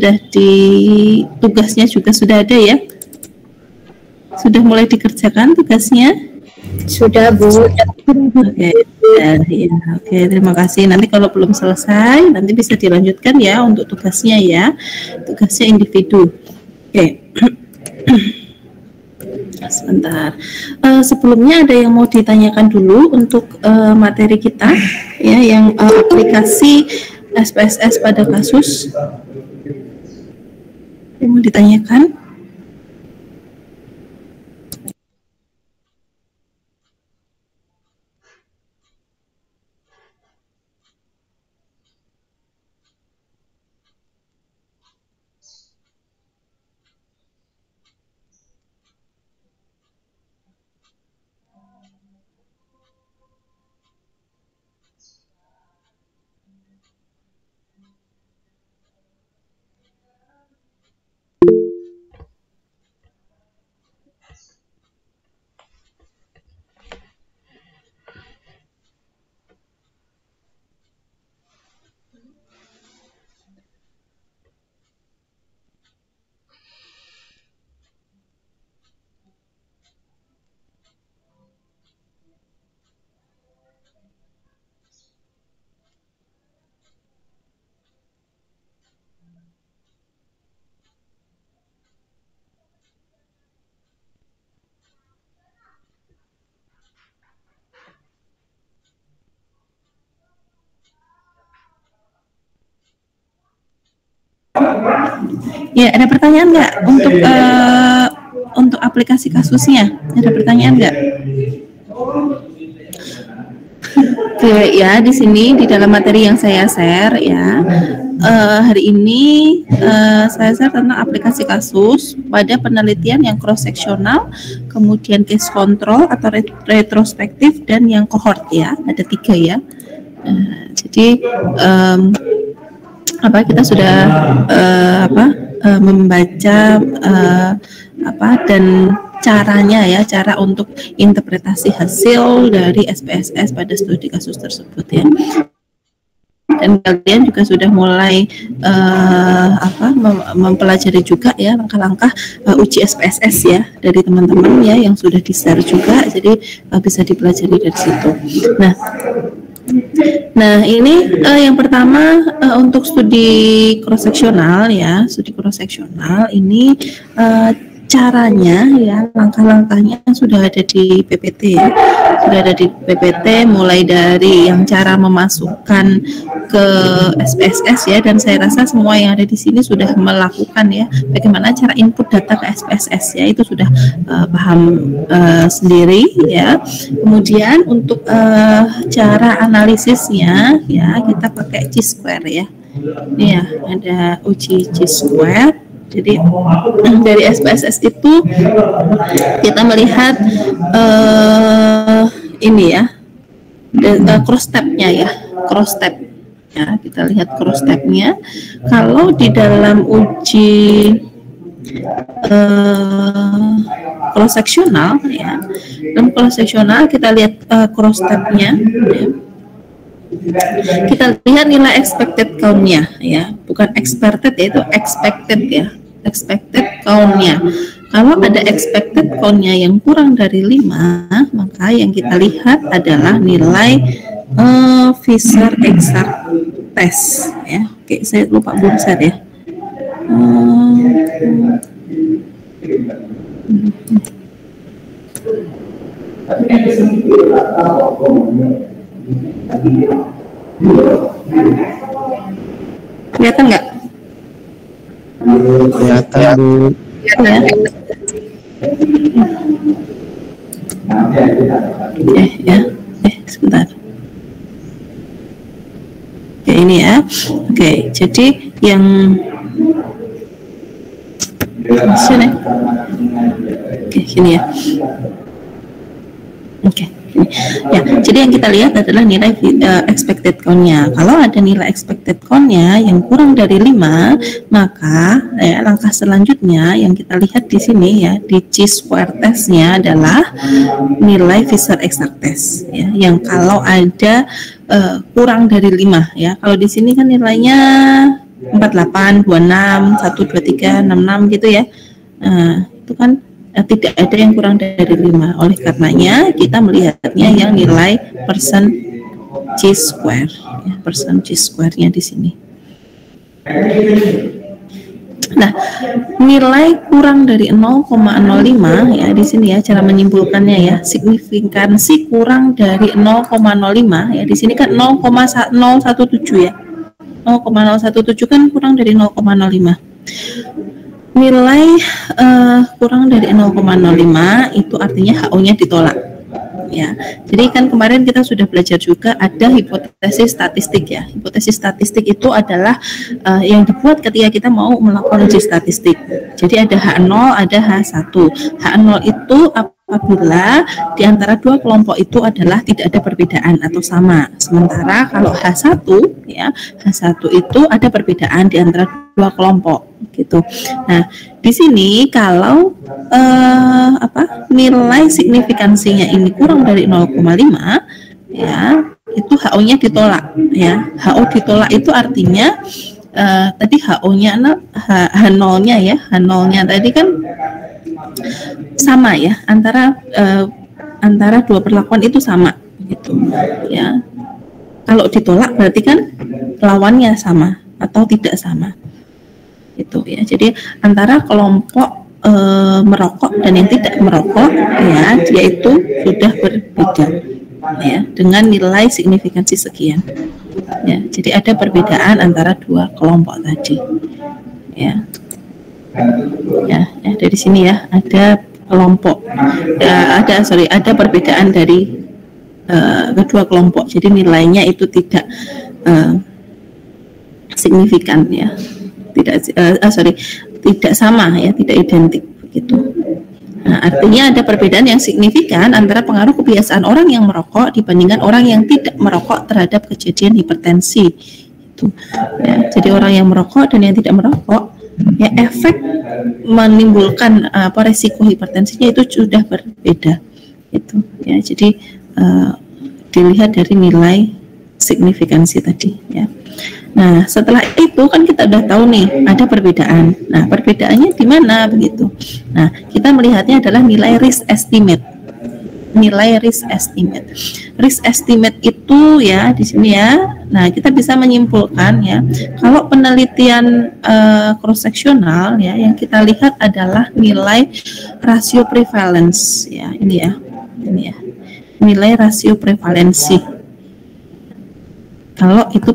sudah di tugasnya juga sudah ada ya? Sudah mulai dikerjakan tugasnya? Sudah, Bu. Oke, ya, oke, terima kasih. Nanti kalau belum selesai, nanti bisa dilanjutkan ya untuk tugasnya ya. Tugasnya individu. Oke. Sebentar. Sebelumnya ada yang mau ditanyakan dulu untuk materi kita ya, yang aplikasi SPSS pada kasus. Yang mau ditanyakan? Ya, ada pertanyaan nggak untuk aplikasi kasusnya? Ada pertanyaan nggak? Oke, ya di sini di dalam materi yang saya share ya, hari ini saya share tentang aplikasi kasus pada penelitian yang cross seksional, kemudian case control atau retrospektif, dan yang cohort ya, ada 3 ya. Jadi kita sudah membaca dan caranya ya, cara untuk interpretasi hasil dari SPSS pada studi kasus tersebut ya. Dan kalian juga sudah mulai mempelajari juga ya langkah-langkah uji SPSS ya dari teman-teman ya yang sudah di-share juga, jadi bisa dipelajari dari situ. Nah ini yang pertama untuk studi cross seksional ya, studi cross seksional ini caranya ya, langkah-langkahnya sudah ada di PPT ya, sudah ada di PPT, mulai dari yang cara memasukkan ke SPSS ya, dan saya rasa semua yang ada di sini sudah melakukan ya bagaimana cara input data ke SPSS ya, itu sudah paham sendiri ya. Kemudian untuk cara analisisnya ya, kita pakai Chi-square ya. Ini ya, ada uji Chi-square. Jadi dari SPSS itu kita melihat ini ya, cross step-nya ya, cross step ya, kita lihat cross step-nya. Kalau di dalam uji cross seksional ya, dalam cross seksional kita lihat cross step-nya ya. Kita lihat nilai expected count-nya ya, bukan expected ya, itu expected ya, expected count-nya. Kalau ada expected count-nya yang kurang dari 5, maka yang kita lihat adalah nilai Fisher exact test ya. Oke, saya lupa bursar ya. Kelihatan nggak? Kelihatan, Bu. Ya. Sebentar. Oke, ini ya. Oke, jadi yang sini. Oke, sini ya. Oke. Ya, jadi yang kita lihat adalah nilai expected count-nya. Kalau ada nilai expected count-nya yang kurang dari 5, maka ya, langkah selanjutnya yang kita lihat di sini ya, di Chi-square test-nya adalah nilai Fisher exact test ya, yang kalau ada kurang dari 5 ya. Kalau di sini kan nilainya 48, 26, 1, 2, 3, 66 gitu ya. Nah, itu kan tidak ada yang kurang dari 5. Oleh karenanya kita melihatnya yang nilai persen chi-square, ya, persen chi-square-nya di sini. Nah, nilai kurang dari 0,05 ya di sini ya cara menyimpulkannya ya, signifikansi kurang dari 0,05 ya di sini kan 0,017 ya. 0,017 kan kurang dari 0,05. Nilai kurang dari 0,05 itu artinya HO-nya ditolak. Ya, jadi kan kemarin kita sudah belajar juga ada hipotesis statistik ya. Hipotesis statistik itu adalah yang dibuat ketika kita mau melakukan uji statistik. Jadi ada H0, ada H1. H0 itu apabila di antara dua kelompok itu adalah tidak ada perbedaan atau sama. Sementara kalau H1 ya, H1 itu ada perbedaan di antara dua kelompok gitu. Nah, di sini kalau nilai signifikansinya ini kurang dari 0,5 ya, itu HO-nya ditolak ya. HO ditolak itu artinya tadi HO-nya H0-nya ya, H0-nya tadi kan sama ya, antara dua perlakuan itu sama gitu ya. Kalau ditolak berarti kan lawannya sama atau tidak sama gitu ya. Jadi antara kelompok merokok dan yang tidak merokok ya, dia itu sudah berbeda ya dengan nilai signifikansi sekian ya. Jadi ada perbedaan antara dua kelompok tadi ya. Ya, dari sini ya ada kelompok ada perbedaan dari kedua kelompok. Jadi nilainya itu tidak signifikan ya, tidak sama ya, tidak identik begitu. Nah, artinya ada perbedaan yang signifikan antara pengaruh kebiasaan orang yang merokok dibandingkan orang yang tidak merokok terhadap kejadian hipertensi itu ya. Jadi orang yang merokok dan yang tidak merokok ya, efek menimbulkan resiko hipertensinya itu sudah berbeda itu ya. Jadi dilihat dari nilai signifikansi tadi ya. Nah, setelah itu kan kita udah tahu nih ada perbedaan. Nah, perbedaannya di mana begitu? Nah, kita melihatnya adalah nilai risk estimate. Nilai risk estimate. Risk estimate itu ya di sini ya. Nah, kita bisa menyimpulkan ya, kalau penelitian cross sectional ya, yang kita lihat adalah nilai rasio prevalence ya. Ini ya. Nilai rasio prevalensi. Kalau itu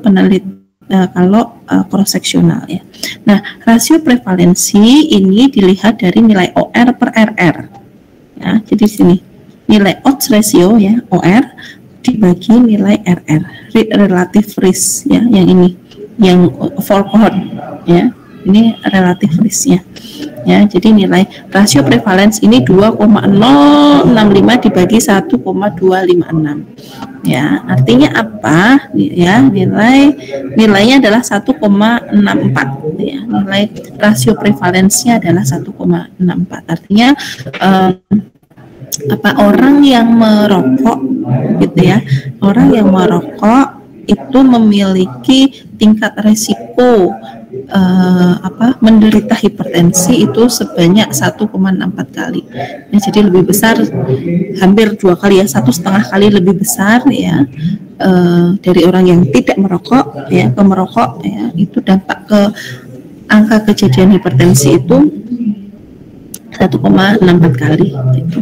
cross sectional ya. Nah, rasio prevalensi ini dilihat dari nilai OR per RR. Ya, jadi sini nilai odds ratio ya, OR dibagi nilai RR, relative risk ya, yang ini, yang for cohort ya. Ini relative risknya ya. Jadi nilai rasio prevalence ini 2,065 dibagi 1,256 ya. Artinya apa ya? Nilainya adalah 1,64 ya. Nilai rasio prevalensinya adalah 1,64. Artinya orang yang merokok gitu ya, orang yang merokok itu memiliki tingkat resiko menderita hipertensi itu sebanyak 1,64 kali. Nah, jadi lebih besar, hampir 2 kali ya, 1,5 kali lebih besar ya dari orang yang tidak merokok ya ke merokok ya. Itu dampak ke angka kejadian hipertensi itu 1,64 kali gitu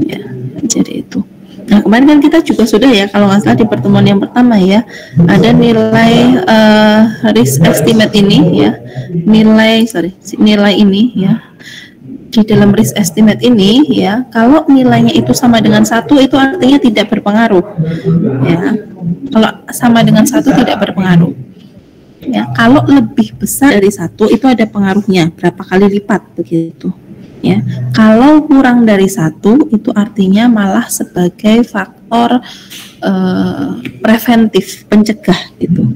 ya. Jadi itu. Nah, kemarin kan kita juga sudah ya, kalau nggak salah di pertemuan yang pertama ya, ada nilai risk estimate ini ya, nilai ini ya. Di dalam risk estimate ini ya, kalau nilainya itu sama dengan 1 itu artinya tidak berpengaruh ya. Kalau sama dengan 1 tidak berpengaruh ya. Kalau lebih besar dari 1 itu ada pengaruhnya, berapa kali lipat begitu ya. Kalau kurang dari 1 itu artinya malah sebagai faktor preventif, pencegah gitu.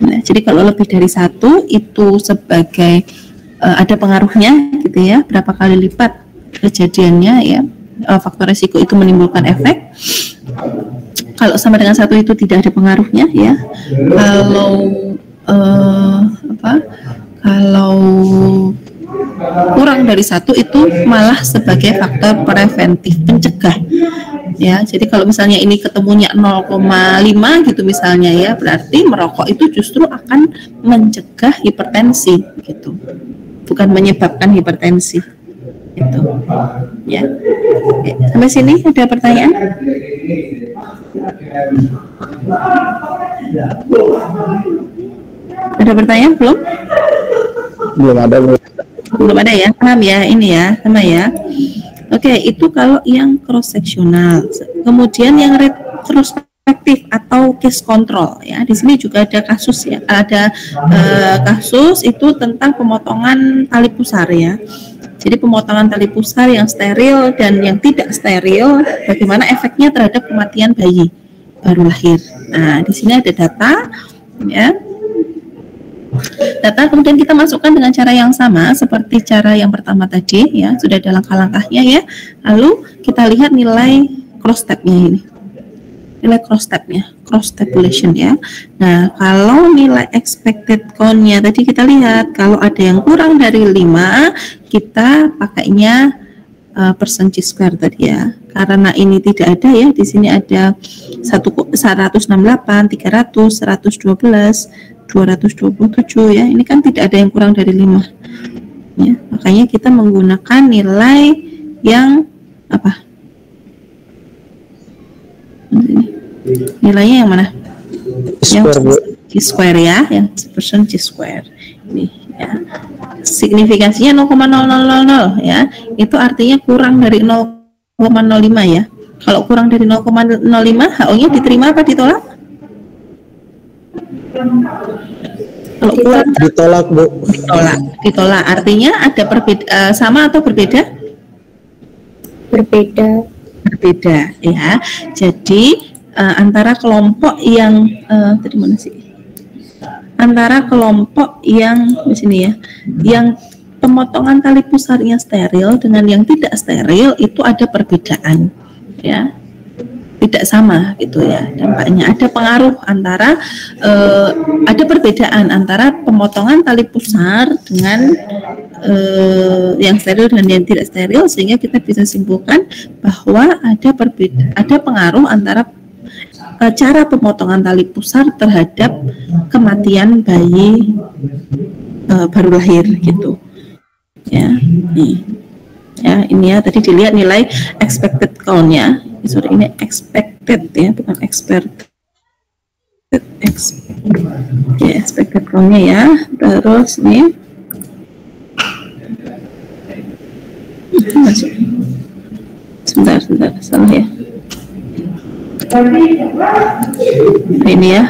Nah, jadi kalau lebih dari 1 itu sebagai ada pengaruhnya gitu ya, berapa kali lipat kejadiannya ya, faktor resiko itu menimbulkan efek. Kalau sama dengan 1 itu tidak ada pengaruhnya ya. Kalau kalau kurang dari 1 itu malah sebagai faktor preventif, pencegah ya. Jadi kalau misalnya ini ketemunya 0,5 gitu misalnya ya, berarti merokok itu justru akan mencegah hipertensi gitu, bukan menyebabkan hipertensi itu ya. Oke, sampai sini ada pertanyaan? Ada pertanyaan belum? Belum ada. Belum ada ya, paham ya ini ya, sama ya. Oke, itu kalau yang cross sectional. Kemudian yang retrospektif atau case control ya. Di sini juga ada kasus ya, ada kasus itu tentang pemotongan tali pusar ya. Jadi pemotongan tali pusar yang steril dan yang tidak steril, bagaimana efeknya terhadap kematian bayi baru lahir. Nah, di sini ada data ya. Data kemudian kita masukkan dengan cara yang sama seperti cara yang pertama tadi ya, sudah ada langkah-langkahnya ya. Lalu kita lihat nilai cross stepnya ini, nilai cross stepnya, cross stepulation ya. Nah, kalau nilai expected count-nya tadi kita lihat kalau ada yang kurang dari 5, kita pakainya persen chi-square tadi ya. Karena ini tidak ada ya, di sini ada 168, 300, 112, 227 ya, ini kan tidak ada yang kurang dari 5 ya, makanya kita menggunakan nilai yang apa, nilainya yang mana, yang chi-square ya, yang persen chi-square ini ya, signifikansinya 0,0000 ya, itu artinya kurang dari 0,05 ya. Kalau kurang dari 0,05 HO-nya diterima apa ditolak? Kalau kurang ditolak, Bu. Ditolak. Artinya ada sama atau berbeda? Berbeda ya. Jadi antara kelompok yang tadi mana sih? Antara kelompok yang di sini ya, yang pemotongan tali pusarnya steril dengan yang tidak steril itu ada perbedaan ya. Tidak sama gitu ya dampaknya, ada pengaruh antara ada perbedaan antara pemotongan tali pusar dengan yang steril dan yang tidak steril, sehingga kita bisa simpulkan bahwa ada pengaruh antara cara pemotongan tali pusar terhadap kematian bayi baru lahir gitu ya. Ya, ini ya tadi dilihat nilai expected count-nya. Sorry, ini expected ya, bukan expected. Expected count-nya ya. Terus nih masuk. Sebentar, salah ya. Ini ya.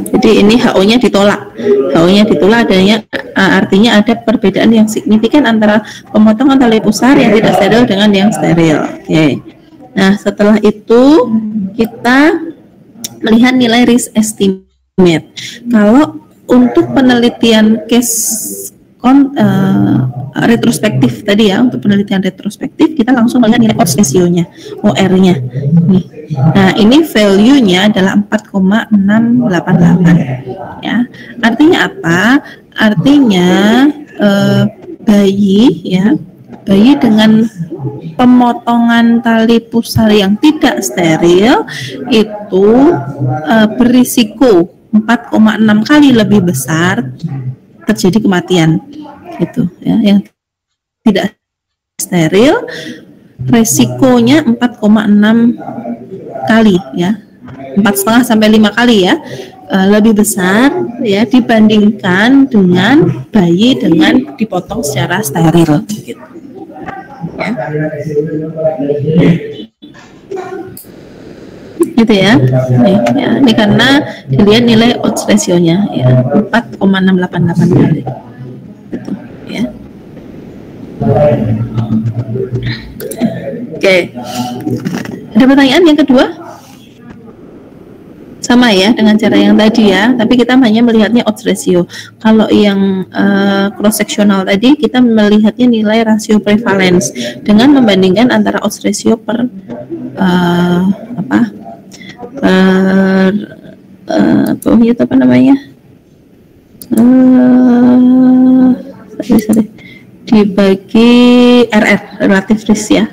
Jadi ini HO-nya ditolak. HO-nya ditolak adanya, artinya ada perbedaan yang signifikan antara pemotongan tali pusar yang tidak steril dengan yang steril. Oke. Nah, setelah itu kita melihat nilai risk estimate. Kalau untuk penelitian case retrospektif tadi ya, untuk penelitian retrospektif kita langsung melihat nilai odds ratio-nya, OR-nya. Nih. Nah, ini value-nya adalah 4,688 ya. Artinya apa? Artinya bayi dengan pemotongan tali pusar yang tidak steril itu berisiko 4,6 kali lebih besar terjadi kematian gitu ya. Yang tidak steril resikonya 4,6 kali ya, 4,5 sampai 5 kali ya, lebih besar ya dibandingkan dengan bayi dengan dipotong secara steril gitu ya. Gitu ya. Ini karena dilihat nilai odds ratio-nya ya, 4,688 kali. Gitu ya. Oke. Ada pertanyaan yang kedua? Sama ya dengan cara yang tadi ya, tapi kita hanya melihatnya odds ratio. Kalau yang cross sectional tadi kita melihatnya nilai rasio prevalence dengan membandingkan antara odds ratio per apa namanya, dibagi RR, relative risk ya,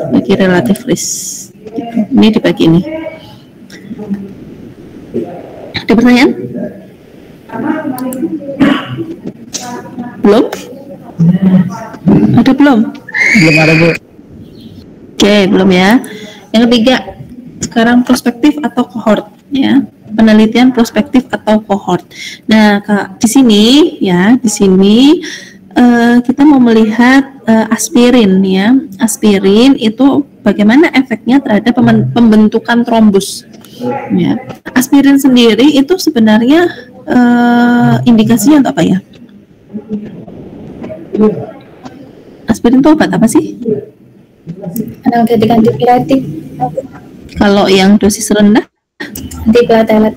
bagi relative risk gitu. Ini dibagi ini. Ada pertanyaan? Belum? Ada belum? Belum ada, Bu. Oke, belum ya. Yang ketiga, sekarang prospektif atau cohort ya. Penelitian prospektif atau cohort. Nah, Kak, di sini ya, di sini kita mau melihat aspirin ya. Aspirin itu bagaimana efeknya terhadap pembentukan trombus. Ya. Aspirin sendiri itu sebenarnya indikasinya untuk apa ya? Aspirin itu obat apa sih? Analgetik antipiratik. Kalau yang dosis rendah? Antiplatelet.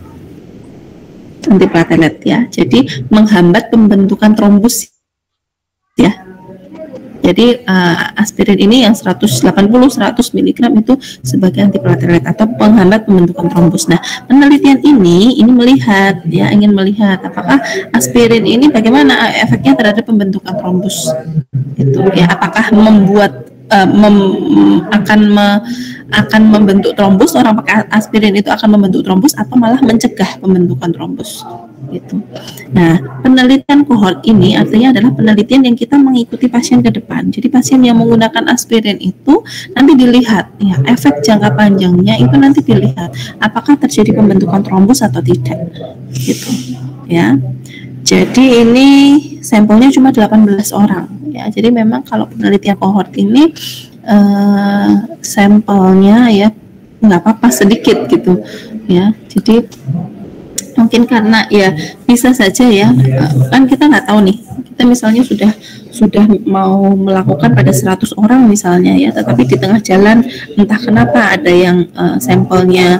Antiplatelet ya. Jadi menghambat pembentukan trombus ya. Jadi aspirin ini yang 180-100 mg itu sebagai antiplatelet atau penghambat pembentukan trombus. Nah, penelitian ini melihat ya, ingin melihat apakah aspirin ini bagaimana efeknya terhadap pembentukan trombus. Itu ya, apakah membuat akan membentuk trombus, orang pakai aspirin itu akan membentuk trombus atau malah mencegah pembentukan trombus gitu. Nah, penelitian cohort ini artinya adalah penelitian yang kita mengikuti pasien ke depan. Jadi pasien yang menggunakan aspirin itu nanti dilihat ya, efek jangka panjangnya itu nanti dilihat apakah terjadi pembentukan trombus atau tidak gitu ya. Jadi ini sampelnya cuma 18 orang ya. Jadi memang kalau penelitian cohort ini sampelnya ya nggak apa-apa sedikit gitu ya. Jadi mungkin karena ya bisa saja ya, kan kita nggak tahu nih, kita misalnya sudah mau melakukan pada 100 orang misalnya ya, tetapi di tengah jalan entah kenapa ada yang sampelnya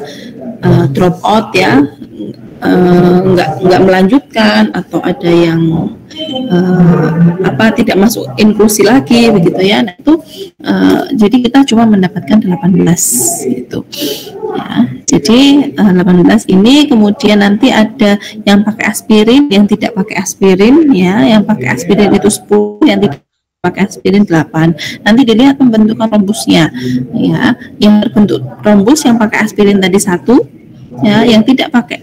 drop out ya, nggak melanjutkan, atau ada yang tidak masuk inklusi lagi begitu ya. Nah itu jadi kita cuma mendapatkan 18 gitu ya. Jadi 18 ini kemudian nanti ada yang pakai aspirin, yang tidak pakai aspirin ya. Yang pakai aspirin itu 10, yang tidak pakai aspirin 8. Nanti dilihat pembentukan trombusnya ya. Yang terbentuk trombus yang pakai aspirin tadi 1 ya, yang tidak pakai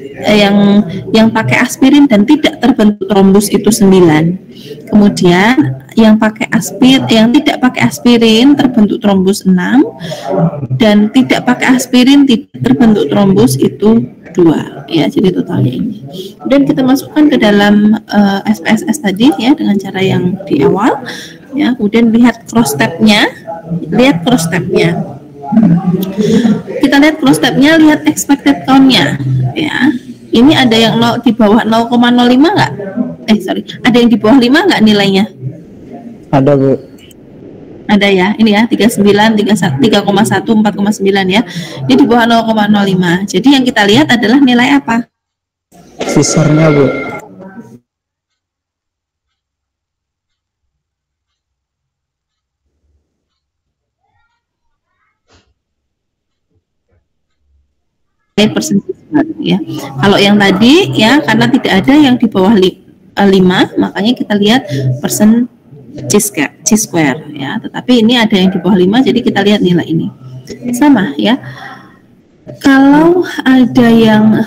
yang pakai aspirin dan tidak terbentuk trombus itu 9. Kemudian yang tidak pakai aspirin terbentuk trombus 6, dan tidak pakai aspirin tidak terbentuk trombus itu 2 ya. Jadi totalnya ini. Dan kita masukkan ke dalam SPSS tadi ya dengan cara yang di awal ya. Kemudian lihat cross step-nya. Kita lihat cross step-nya, lihat expected count-nya ya. Ini ada yang di bawah 0,05 nggak? Ada yang di bawah 5 nggak nilainya? Ada, Bu. Ada ya, ini ya 39, 3,1, 4,9 ya. Ini di bawah 0,05. Jadi yang kita lihat adalah nilai apa? Sisarnya, Bu. Persentase ya. Kalau yang tadi ya, karena tidak ada yang di bawah 5, makanya kita lihat persen C-square ya. Tetapi ini ada yang di bawah 5, jadi kita lihat nilai ini sama ya. Kalau ada yang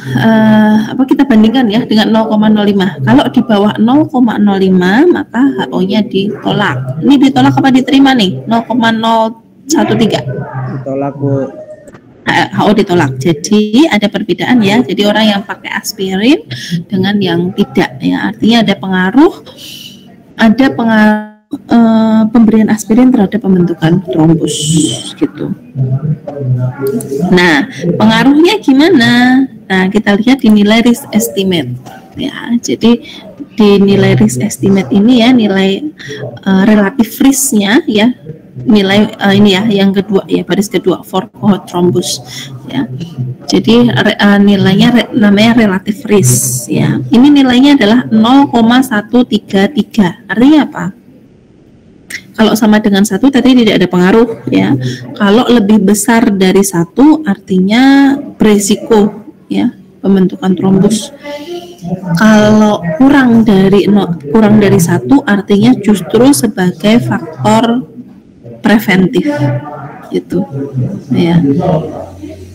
kita bandingkan ya dengan 0,05. Kalau di bawah 0,05 maka HO-nya ditolak. Ini ditolak apa diterima nih? 0,013. Ditolak, Bu. HO ditolak. Jadi ada perbedaan ya. Jadi orang yang pakai aspirin dengan yang tidak ya. Artinya ada pengaruh pemberian aspirin terhadap pembentukan trombus gitu. Nah, pengaruhnya gimana? Nah, kita lihat di nilai risk estimate ya. Jadi di nilai risk estimate ini ya, nilai relative risk-nya ya. Nilai ini ya, yang kedua ya, baris kedua for cohort thrombus ya. Jadi nilainya namanya relative risk ya. Ini nilainya adalah 0,133. Artinya apa? Kalau sama dengan 1 tadi tidak ada pengaruh ya. Kalau lebih besar dari 1 artinya berisiko ya pembentukan trombus. Kalau kurang dari 1 artinya justru sebagai faktor preventif itu ya.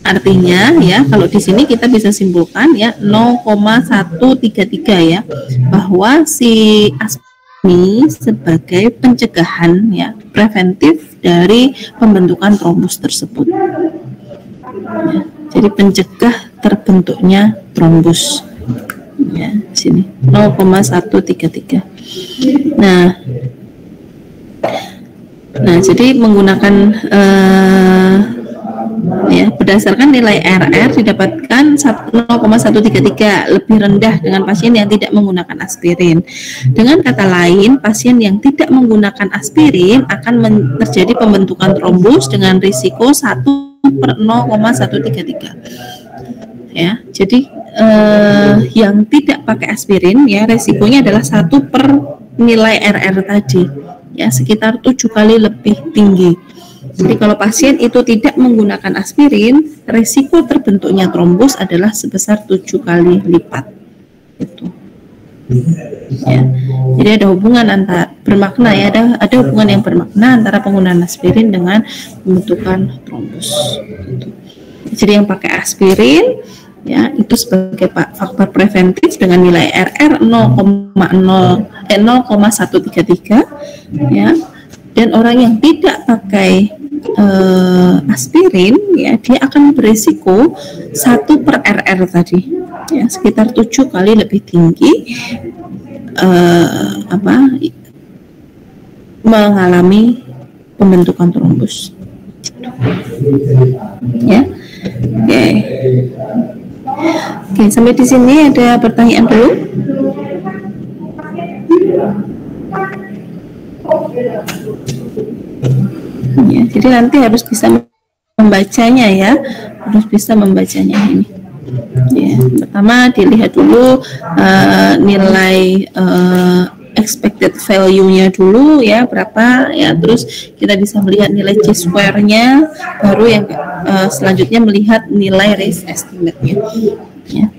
Artinya ya, kalau di sini kita bisa simpulkan ya 0,133 ya, bahwa si asmi sebagai pencegahan ya, preventif dari pembentukan trombus tersebut. Ya, jadi pencegah terbentuknya trombus. Ya, sini 0,133. Nah, jadi menggunakan ya, berdasarkan nilai RR didapatkan 0,133, lebih rendah dengan pasien yang tidak menggunakan aspirin. Dengan kata lain, pasien yang tidak menggunakan aspirin akan terjadi pembentukan trombus dengan risiko 1/0,133. Ya, jadi yang tidak pakai aspirin ya, risikonya adalah 1 per nilai RR tadi ya, sekitar 7 kali lebih tinggi. Jadi kalau pasien itu tidak menggunakan aspirin, risiko terbentuknya trombus adalah sebesar 7 kali lipat. Itu. Ya. Jadi ada hubungan bermakna ya, ada hubungan yang bermakna antara penggunaan aspirin dengan pembentukan trombus. Gitu. Jadi yang pakai aspirin ya itu sebagai faktor preventif dengan nilai RR 0,133 ya. Dan orang yang tidak pakai aspirin ya, dia akan berisiko 1 per RR tadi ya, sekitar 7 kali lebih tinggi mengalami pembentukan trombus ya. Oke, sampai di sini ada pertanyaan belum? Ya, jadi nanti harus bisa membacanya ya, harus bisa membacanya ini. Ya, pertama dilihat dulu nilai expected value-nya dulu ya berapa ya, terus kita bisa melihat nilai chi-square-nya, baru yang selanjutnya melihat nilai risk estimate-nya. Ya.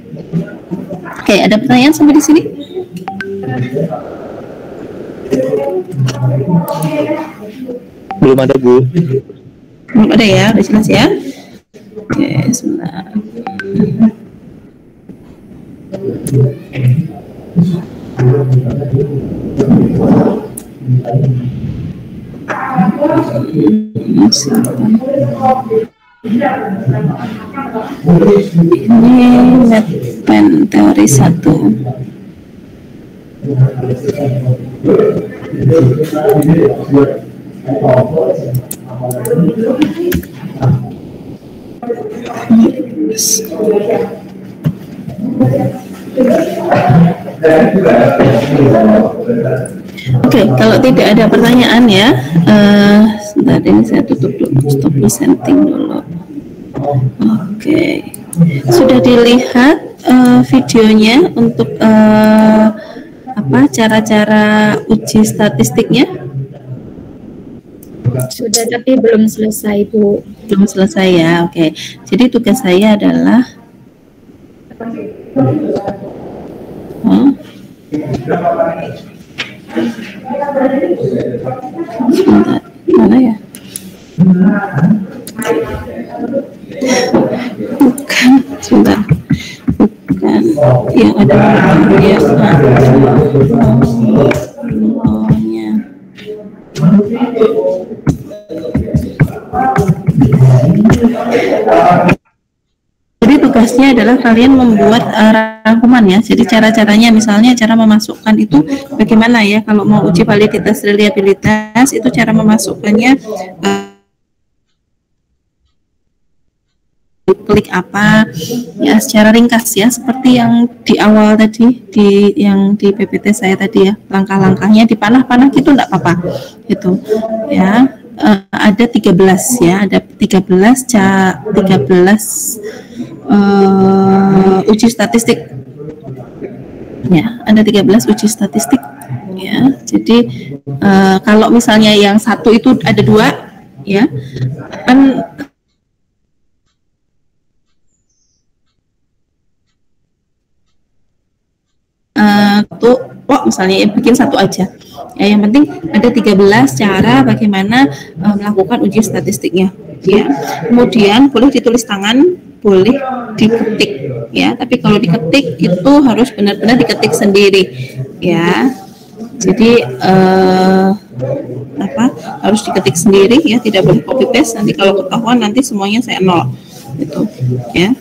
Oke, ada pertanyaan sampai di sini? Belum ada, Bu. Belum ada ya, udah jelas ya. Oke, sebentar. Ini NetPen teori 1. Oke, kalau tidak ada pertanyaan ya, sebentar ini saya tutup dulu, stop presenting dulu. Oke, sudah dilihat videonya untuk cara-cara uji statistiknya? Sudah, tapi belum selesai, Bu. Belum selesai ya, oke. Jadi tugas saya adalah sebentar, mana ya? Bukan, sebentar. Bukan, yang ada ya. Jadi tugasnya adalah kalian membuat rangkuman ya. Jadi cara-caranya, misalnya cara memasukkan itu bagaimana ya, kalau mau uji validitas reliabilitas itu cara memasukkannya klik apa ya, secara ringkas ya, seperti yang di awal tadi yang di PPT saya tadi ya, langkah-langkahnya di panah-panah gitu enggak apa-apa gitu ya. Ada 13 ya, ada 13 uji statistik ya, ada 13 uji statistik ya. Jadi kalau misalnya yang satu itu ada 2 ya, kan misalnya ya, bikin satu aja. Ya, yang penting ada 13 cara bagaimana melakukan uji statistiknya. Ya. Kemudian boleh ditulis tangan, boleh diketik. Ya, tapi kalau diketik itu harus benar-benar diketik sendiri. Ya. Jadi harus diketik sendiri ya, tidak boleh copy paste. Nanti kalau ketahuan nanti semuanya saya nol gitu ya.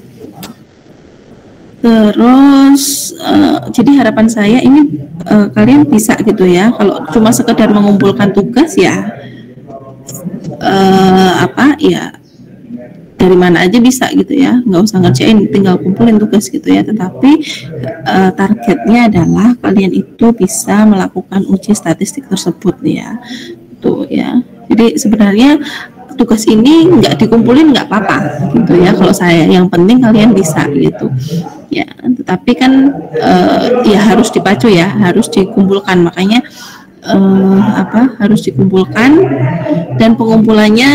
Terus jadi harapan saya ini kalian bisa gitu ya, kalau cuma sekedar mengumpulkan tugas ya dari mana aja bisa gitu ya, nggak usah ngerjain, tinggal kumpulin tugas gitu ya. Tetapi targetnya adalah kalian itu bisa melakukan uji statistik tersebut ya, tuh ya. Jadi sebenarnya tugas ini nggak dikumpulin nggak apa-apa gitu ya, kalau saya, yang penting kalian bisa gitu ya. Tetapi kan ya harus dipacu ya, harus dikumpulkan, makanya harus dikumpulkan, dan pengumpulannya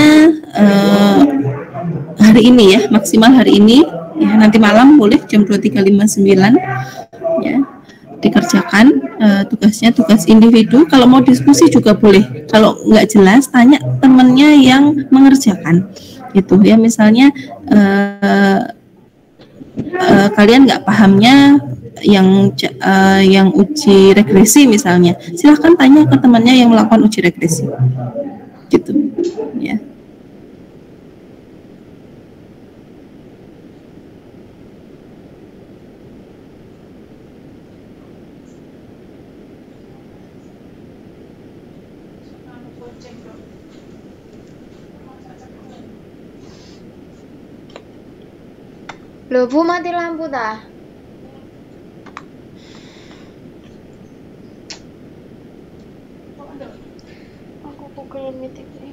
hari ini ya, maksimal hari ini ya, nanti malam boleh jam 23.59 ya dikerjakan tugasnya, tugas individu. Kalau mau diskusi juga boleh, kalau nggak jelas tanya temennya yang mengerjakan gitu ya. Misalnya kalian nggak pahamnya yang uji regresi misalnya, silahkan tanya ke temannya yang melakukan uji regresi gitu ya. Loh, Bu, mati lampu dah. Aku Google Meet ini.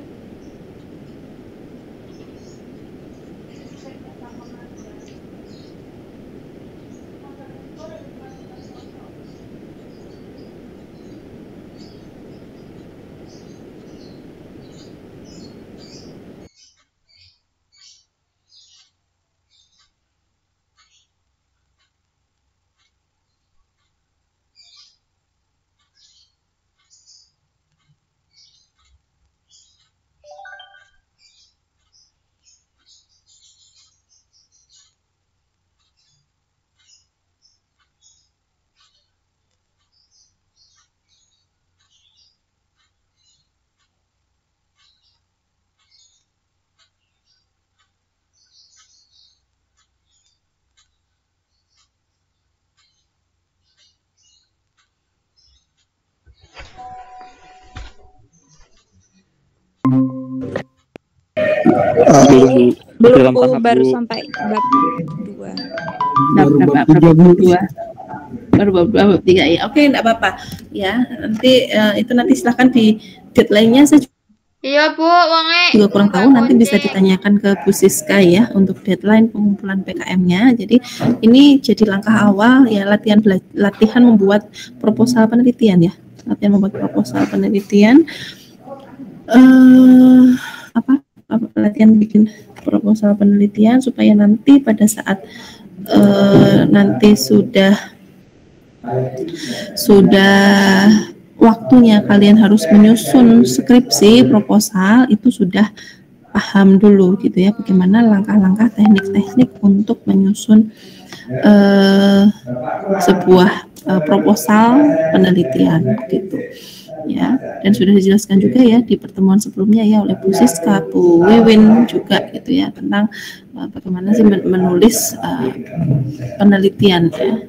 Belum Bu, baru sampai bab 2. Baru bab 3 ya. Oke, enggak apa-apa. Ya, nanti itu nanti silahkan di deadline-nya saya Iya, Bu, wonge. juga kurang tahu, nanti bisa ditanyakan ke Bu Siska ya untuk deadline pengumpulan PKM-nya. Jadi ini jadi langkah awal ya, latihan membuat proposal penelitian ya. Latihan membuat proposal penelitian. Latihan bikin proposal penelitian supaya nanti pada saat nanti sudah waktunya kalian harus menyusun skripsi proposal, itu sudah paham dulu gitu ya, bagaimana langkah-langkah teknik-teknik untuk menyusun sebuah proposal penelitian gitu ya. Dan sudah dijelaskan juga ya di pertemuan sebelumnya ya oleh Bu Siska, Bu Wiwin juga gitu ya, tentang bagaimana sih menulis penelitian ya.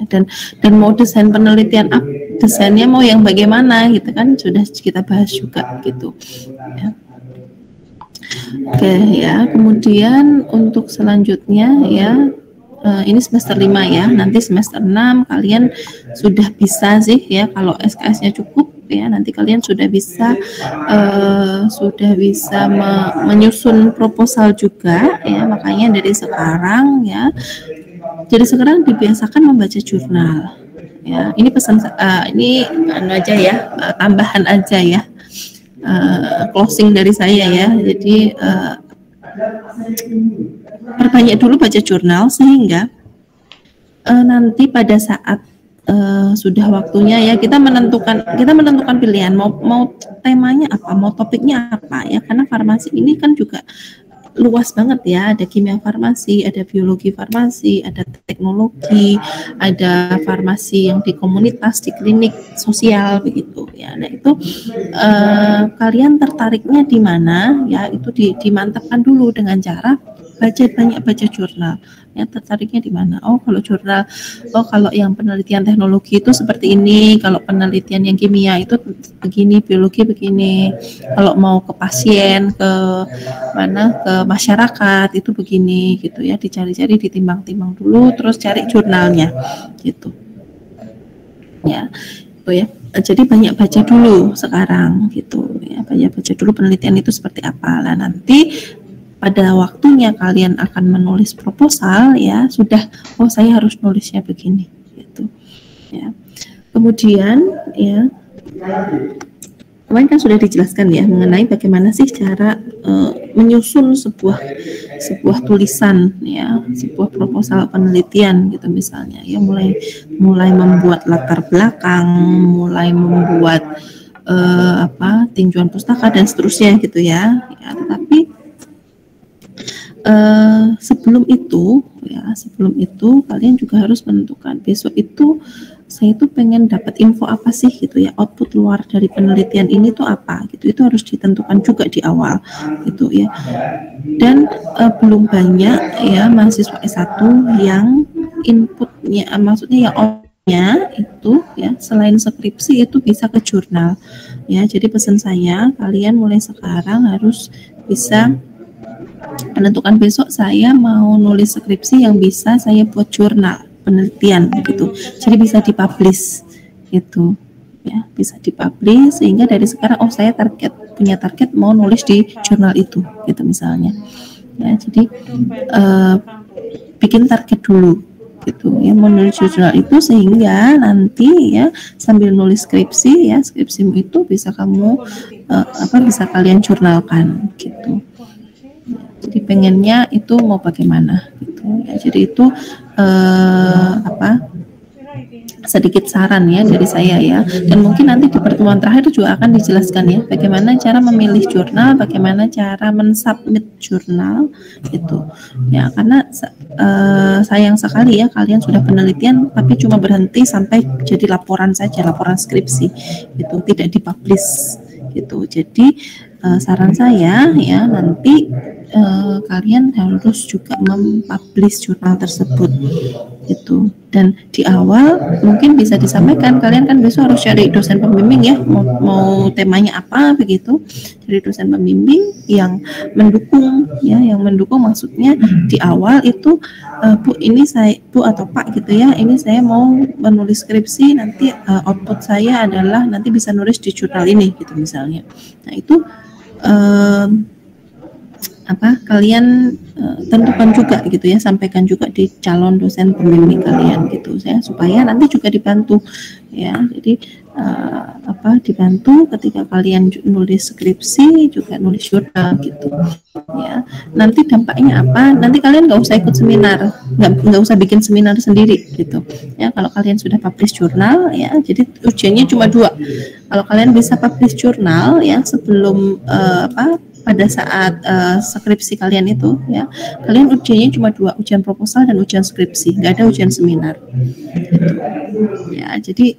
Dan mau desain penelitian desainnya mau yang bagaimana gitu kan, sudah kita bahas juga gitu ya. Oke ya, kemudian untuk selanjutnya ya, ini semester 5 ya, nanti semester 6 kalian sudah bisa sih ya, kalau SKS-nya cukup ya, nanti kalian sudah bisa menyusun proposal juga ya. Makanya dari sekarang ya, jadi sekarang dibiasakan membaca jurnal ya. Ini pesan ini aja ya, tambahan aja ya, closing dari saya ya. Jadi perbanyak dulu baca jurnal sehingga nanti pada saat sudah waktunya ya kita menentukan pilihan mau temanya apa, mau topiknya apa ya, karena farmasi ini kan juga luas banget ya, ada kimia farmasi, ada biologi farmasi, ada teknologi, ada farmasi yang di komunitas, di klinik sosial begitu ya. Nah itu kalian tertariknya di mana ya, itu dimantapkan dulu dengan cara baca jurnal ya, tertariknya di mana. Oh kalau jurnal, kalau yang penelitian teknologi itu seperti ini, kalau penelitian yang kimia itu begini, biologi begini, kalau mau ke pasien, ke mana, ke masyarakat itu begini gitu ya, dicari-cari, ditimbang-timbang dulu, terus cari jurnalnya gitu ya. Itu ya, jadi banyak baca dulu sekarang gitu ya, banyak baca dulu penelitian itu seperti apa. Lah nanti pada waktunya kalian akan menulis proposal ya, sudah, oh saya harus nulisnya begini gitu ya. Kemudian ya, kemarin kan sudah dijelaskan ya mengenai bagaimana sih cara menyusun sebuah tulisan ya, sebuah proposal penelitian gitu misalnya ya, mulai membuat latar belakang, mulai membuat tinjauan pustaka dan seterusnya gitu ya. Tetapi sebelum itu kalian juga harus menentukan besok itu saya tuh pengen dapat info apa sih gitu ya, output luar dari penelitian ini tuh apa gitu, itu harus ditentukan juga di awal gitu ya. Dan belum banyak ya mahasiswa S1 yang inputnya, maksudnya yang outputnya itu ya selain skripsi itu bisa ke jurnal ya. Jadi pesan saya, kalian mulai sekarang harus bisa menentukan besok saya mau nulis skripsi yang bisa saya buat jurnal penelitian gitu, jadi bisa dipublish gitu ya, bisa dipublish sehingga dari sekarang saya punya target mau nulis di jurnal itu gitu misalnya ya. Jadi bikin target dulu gitu ya, mau nulis jurnal itu sehingga nanti ya sambil nulis skripsi ya, skripsimu itu bisa kamu bisa kalian jurnalkan gitu. Jadi pengennya itu mau bagaimana gitu ya. Jadi itu sedikit saran ya dari saya ya, dan mungkin nanti di pertemuan terakhir juga akan dijelaskan ya bagaimana cara memilih jurnal, bagaimana cara mensubmit jurnal gitu ya. Karena sayang sekali ya kalian sudah penelitian tapi cuma berhenti sampai jadi laporan saja, laporan skripsi itu tidak dipublish gitu. Jadi saran saya ya, nanti kalian harus juga mempublish jurnal tersebut gitu. Dan di awal mungkin bisa disampaikan, kalian kan besok harus cari dosen pembimbing ya, mau temanya apa begitu. Jadi dosen pembimbing yang mendukung ya, yang mendukung maksudnya di awal itu Bu, ini saya, Bu atau Pak gitu ya, ini saya mau menulis skripsi, nanti output saya adalah nanti bisa nulis di jurnal ini gitu misalnya. Nah itu kalian tentukan juga gitu ya, sampaikan juga di calon dosen pembimbing kalian gitu ya, supaya nanti juga dibantu ya. Jadi dibantu ketika kalian nulis skripsi juga nulis jurnal gitu ya. Nanti dampaknya apa? Nanti kalian nggak usah ikut seminar, nggak usah bikin seminar sendiri gitu ya. Kalau kalian sudah publish jurnal ya, jadi ujiannya cuma 2. Kalau kalian bisa publish jurnal ya sebelum pada saat skripsi kalian itu ya, kalian ujiannya cuma 2, ujian proposal dan ujian skripsi, nggak ada ujian seminar gitu. Ya jadi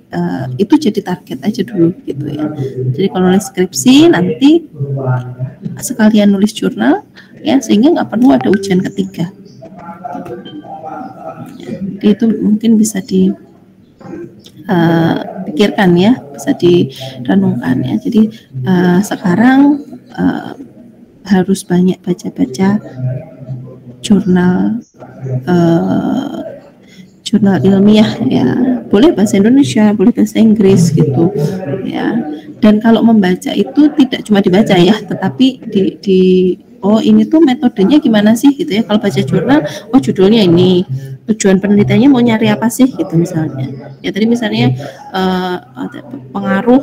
itu jadi target aja dulu gitu ya. Jadi kalau nulis skripsi nanti sekalian nulis jurnal ya, sehingga nggak perlu ada ujian ketiga ya. Jadi itu mungkin bisa pikirkan ya, bisa direnungkan ya. Jadi sekarang harus banyak baca-baca jurnal ilmiah ya, boleh bahasa Indonesia, boleh bahasa Inggris gitu ya. Dan kalau membaca itu tidak cuma dibaca ya, tetapi ini tuh metodenya gimana sih gitu ya. Kalau baca jurnal, judulnya ini, tujuan penelitiannya mau nyari apa sih gitu misalnya ya. Tadi misalnya pengaruh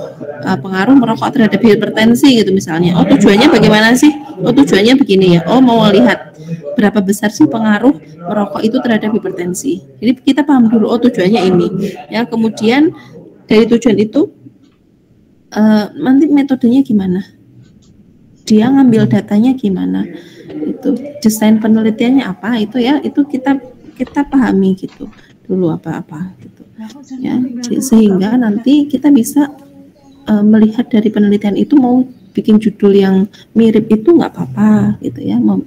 merokok terhadap hipertensi gitu misalnya, tujuannya bagaimana sih, tujuannya begini ya, mau lihat berapa besar sih pengaruh merokok itu terhadap hipertensi. Jadi kita paham dulu, oh tujuannya ini. Ya, kemudian dari tujuan itu nanti metodenya gimana? Dia ngambil datanya gimana? Itu desain penelitiannya apa? Itu ya, itu kita pahami gitu dulu apa-apa gitu. Ya, sehingga nanti kita bisa melihat dari penelitian itu mau bikin judul yang mirip itu nggak apa-apa gitu ya, mau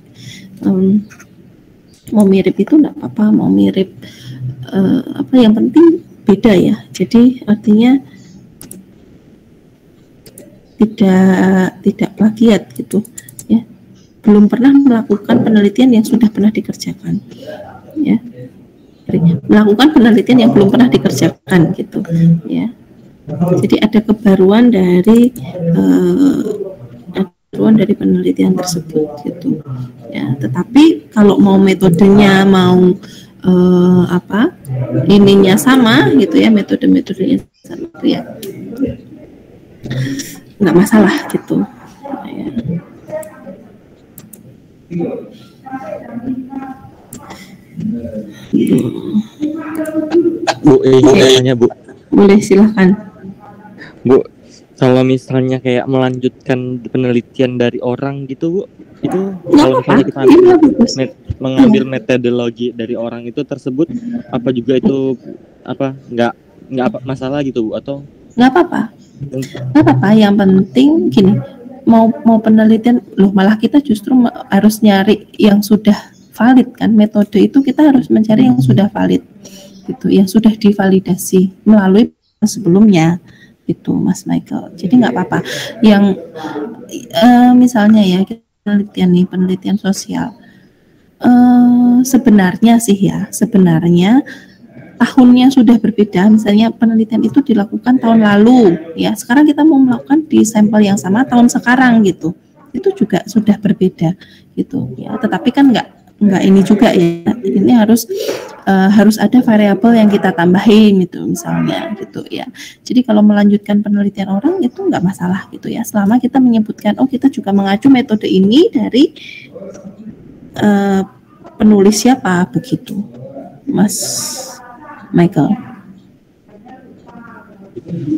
mirip itu nggak apa-apa, mau mirip apa yang penting beda ya. Jadi artinya tidak plagiat gitu ya, belum pernah melakukan penelitian yang sudah pernah dikerjakan ya, melakukan penelitian yang belum pernah dikerjakan gitu ya. Jadi ada kebaruan dari penelitian tersebut gitu ya. Tetapi kalau mau metodenya mau ininya sama gitu ya, metodenya sama gitu ya, nggak masalah gitu ya. Bu, mau tanya Bu. Boleh, silahkan. Bu, kalau misalnya kayak melanjutkan penelitian dari orang gitu Bu, itu kalau misalnya kita mengambil metodologi dari orang itu tersebut, apa juga itu nggak apa masalah gitu Bu, atau nggak apa-apa, yang penting gini, mau penelitian loh, malah kita justru harus nyari yang sudah valid kan. Metode itu kita harus mencari yang sudah valid gitu, yang sudah divalidasi melalui sebelumnya itu Mas Michael. Jadi nggak apa-apa yang misalnya ya penelitian sosial, sebenarnya tahunnya sudah berbeda. Misalnya penelitian itu dilakukan tahun lalu ya, sekarang kita mau melakukan di sampel yang sama tahun sekarang gitu, itu juga sudah berbeda gitu ya. Tetapi kan nggak ini juga ya, ini harus ada variabel yang kita tambahin gitu misalnya gitu ya. Jadi kalau melanjutkan penelitian orang itu nggak masalah gitu ya, selama kita menyebutkan oh kita juga mengacu metode ini dari penulis siapa begitu Mas Michael.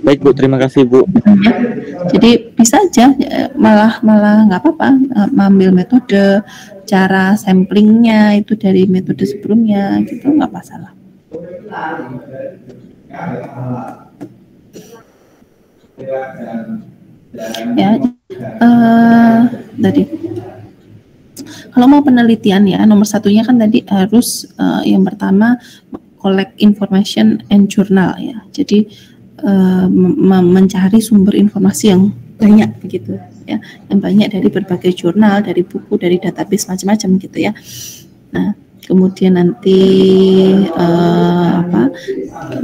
Baik Bu, terima kasih Bu. Jadi bisa aja malah nggak apa-apa mengambil metode, cara samplingnya itu dari metode sebelumnya gitu, nggak masalah. Ya, tadi kalau mau penelitian ya, nomor satunya kan tadi harus yang pertama collect information and journal ya. Jadi mencari sumber informasi yang banyak begitu ya, yang banyak dari berbagai jurnal, dari buku, dari database macam-macam gitu ya. Nah, kemudian nanti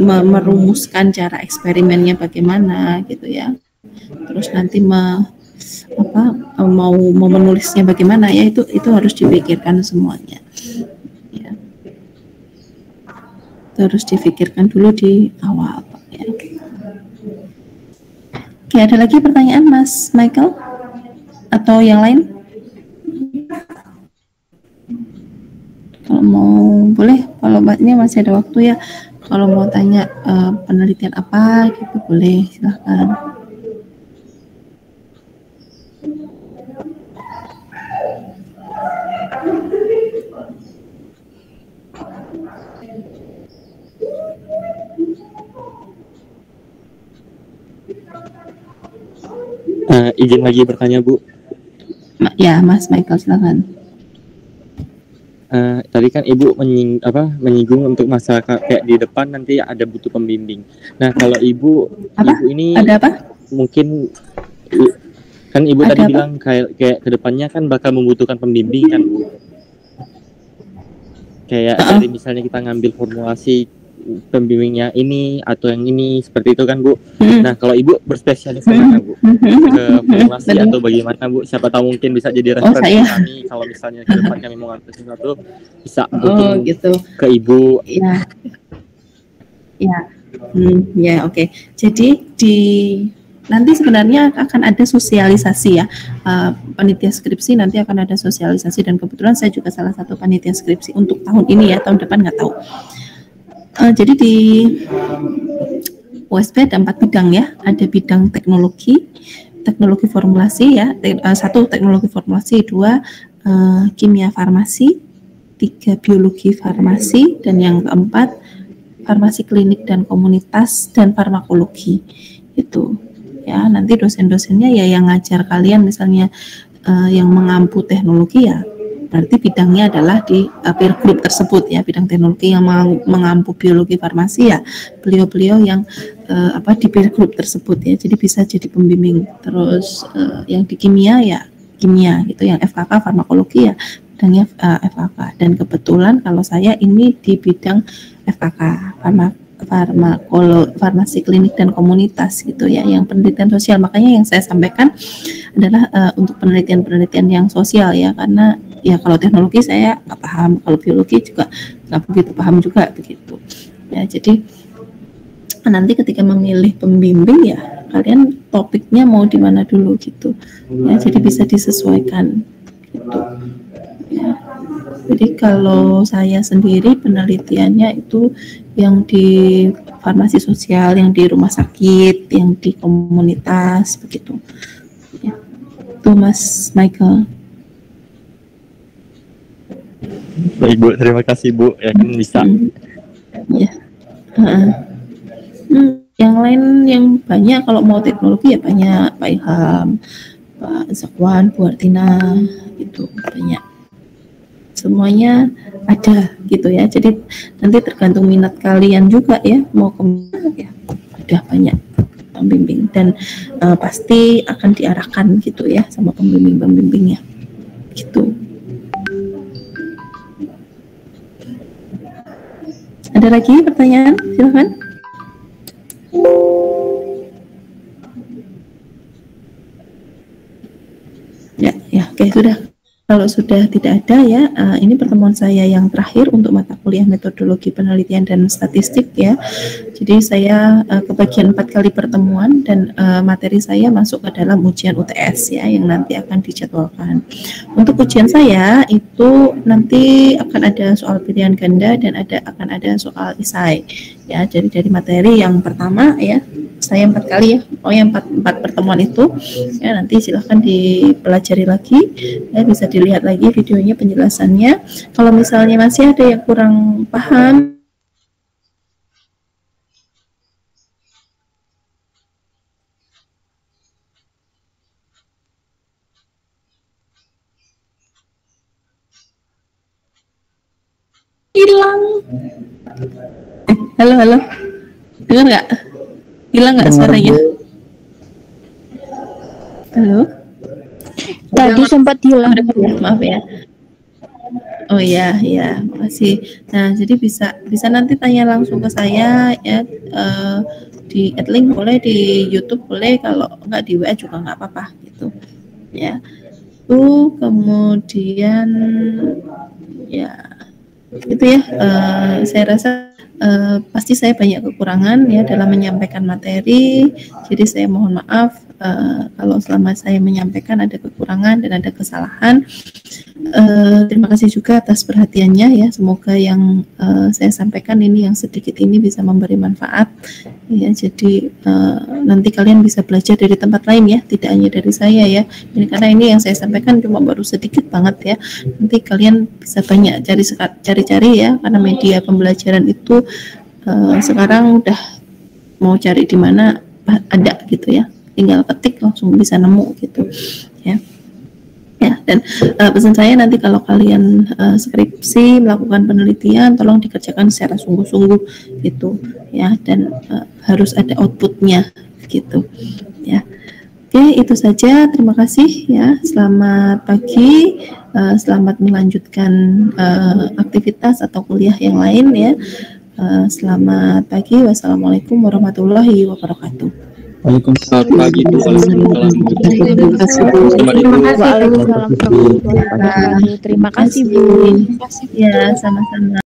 merumuskan cara eksperimennya bagaimana gitu ya. Terus nanti mau menulisnya bagaimana ya, itu harus dipikirkan semuanya. Ya. Itu harus dipikirkan dulu di awal ya. Oke, ada lagi pertanyaan Mas Michael atau yang lain? Kalau mau boleh, kalau mbaknya masih ada waktu ya. Kalau mau tanya penelitian apa gitu boleh, silahkan. Izin lagi bertanya Bu. Ya Mas Michael, silakan. Tadi kan Ibu menyinggung untuk masyarakat kayak di depan nanti ada butuh pembimbing. Nah kalau Ibu ini ada apa? Mungkin kan Ibu ada tadi apa? Bilang kayak kedepannya kan bakal membutuhkan pembimbing kan Bu. Kayak dari misalnya kita ngambil formulasi pembimbingnya ini atau yang ini seperti itu kan Bu. Nah kalau Ibu berspesialis kemana Bu? Ke formulasi atau bagaimana Bu? Siapa tahu mungkin bisa jadi referensi kami kalau misalnya ke depan kami mau ngambil sesuatu bisa mungkin gitu. Ke Ibu. Ya oke. Jadi nanti sebenarnya akan ada sosialisasi ya, panitia skripsi nanti akan ada sosialisasi, dan kebetulan saya juga salah satu panitia skripsi untuk tahun ini ya, tahun depan nggak tahu. Jadi di USP ada 4 bidang ya, ada bidang teknologi formulasi ya, 1 teknologi formulasi, 2 kimia farmasi, 3 biologi farmasi, dan yang keempat farmasi klinik dan komunitas dan farmakologi. Itu ya, nanti dosen-dosennya ya yang ngajar kalian misalnya yang mengampu teknologi ya berarti bidangnya adalah di peer group tersebut ya, bidang teknologi yang mengampu biologi farmasi ya beliau-beliau yang di peer group tersebut ya, jadi bisa jadi pembimbing. Terus yang di kimia ya kimia gitu, yang FKK farmakologi ya bidangnya FKK, dan kebetulan kalau saya ini di bidang FKK farmasi klinik dan komunitas gitu ya, yang penelitian sosial. Makanya yang saya sampaikan adalah untuk penelitian yang sosial ya, karena ya kalau teknologi saya nggak paham, kalau biologi juga nggak begitu paham juga begitu ya. Jadi nanti ketika memilih pembimbing ya kalian topiknya mau di mana dulu gitu ya, jadi bisa disesuaikan gitu ya. Jadi kalau saya sendiri penelitiannya itu yang di farmasi sosial, yang di rumah sakit, yang di komunitas begitu ya. Itu Mas Michael. Baik Bu, terima kasih Bu, yakin bisa. Ya. Yang lain yang banyak kalau mau teknologi ya banyak, Pak Ilham, Pak Zakwan, Bu Artina, itu banyak. Semuanya ada gitu ya. Jadi nanti tergantung minat kalian juga ya, mau kemana ya. Udah banyak pembimbing dan pasti akan diarahkan gitu ya sama pembimbing-pembimbingnya. Gitu. Ada lagi pertanyaan? Silakan. Ya, oke, sudah. Kalau sudah tidak ada ya, ini pertemuan saya yang terakhir untuk mata kuliah metodologi penelitian dan statistik ya. Jadi saya kebagian 4 kali pertemuan dan materi saya masuk ke dalam ujian UTS ya, yang nanti akan dijadwalkan. Untuk ujian saya itu nanti akan ada soal pilihan ganda dan akan ada soal esai ya. Jadi dari materi yang pertama ya, saya 4 kali ya, pokoknya 4 pertemuan itu ya, nanti silahkan dipelajari lagi ya, bisa dilihat lagi videonya, penjelasannya. Kalau misalnya masih ada yang kurang paham, hilang. Halo, dengar nggak? Hilang nggak suaranya? Halo? Tadi sempat hilang. Maaf ya. Oh iya, makasih. Nah, jadi bisa nanti tanya langsung ke saya ya, di @link boleh, di YouTube boleh, kalau nggak di WA juga nggak apa-apa gitu. Ya. Kemudian ya itu ya, saya rasa pasti saya banyak kekurangan ya dalam menyampaikan materi, jadi saya mohon maaf kalau selama saya menyampaikan ada kekurangan dan ada kesalahan. Terima kasih juga atas perhatiannya ya, semoga yang saya sampaikan ini, yang sedikit ini bisa memberi manfaat ya. Jadi nanti kalian bisa belajar dari tempat lain ya, tidak hanya dari saya ya. Ini karena ini yang saya sampaikan cuma baru sedikit banget ya, nanti kalian bisa banyak cari-cari ya, karena media pembelajaran itu sekarang udah mau cari di mana ada gitu ya, tinggal ketik langsung bisa nemu gitu ya. Dan pesan saya nanti kalau kalian skripsi melakukan penelitian, tolong dikerjakan secara sungguh-sungguh gitu ya, dan harus ada outputnya gitu ya. Oke, itu saja. Terima kasih ya. Selamat pagi. Selamat melanjutkan aktivitas atau kuliah yang lain ya. Selamat pagi. Wassalamualaikum warahmatullahi wabarakatuh. Waalaikumsalam pagi. Terima kasih Bu. Ya, sama-sama.